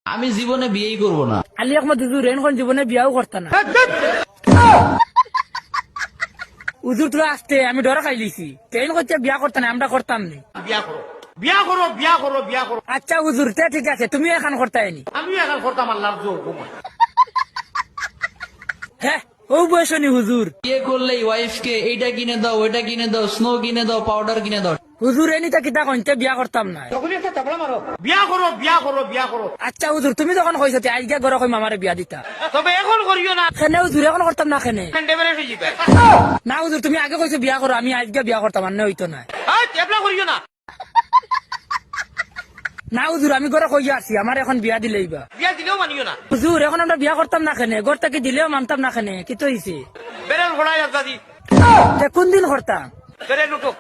আমি জীবনে বিয়েই করব না। আলী আহমদ হুজুর এখন জীবনে বিয়াও করতা না। হুজুর তোরা আসতে আমি ডরা খাই লিছি ট্রেন করতে বিয়া করতে না, আমরা করতাম নি। বিয়া করো বিয়া করো বিয়া করো বিয়া করো। আচ্ছা হুজুর তে ঠিক আছে, তুমি এখন করতাইনি। আমি এখন করতাম আল্লাহর জোর হুকুম। হ্যাঁ ও বয়সনি হুজুর। বিয়ে করলেই ওয়াইফকে এইটা কিনে দাও, ওইটা কিনে দাও, স্নো কিনে দাও, পাউডার কিনে দাও। হুজুর এনিতা কিতা কইতে বিয়া করতাম না। বিয়া করো বিয়া করো বিয়া করো। আচ্ছা হুজুর তুমি যখন কইছো তে আজকে ঘরে কই মামারে বিয়া দিতা। তবে এখন করিও না, কেনে হুজুর এখন করতাম না কেনে? ডেমেরেজ হয়ে যাবে। না হুজুর তুমি আগে কইছো বিয়া করো, আমি আজকে বিয়া করতাম আর না হইতো না। এবলা করিও না, না হুজুর আমি ঘরে কই আসি আমার এখন বিয়া দিলেই বা। বিয়া দিলেও মানিও না। হুজুর এখন আমরা বিয়া করতাম না কেনে? ঘর থেকে দিলেও মানতাম না কেনে? কি তো হইছে? বেরেল ঘোড়ায় আজাদি, তে কোন দিন করতাম? বেরেল উঠো।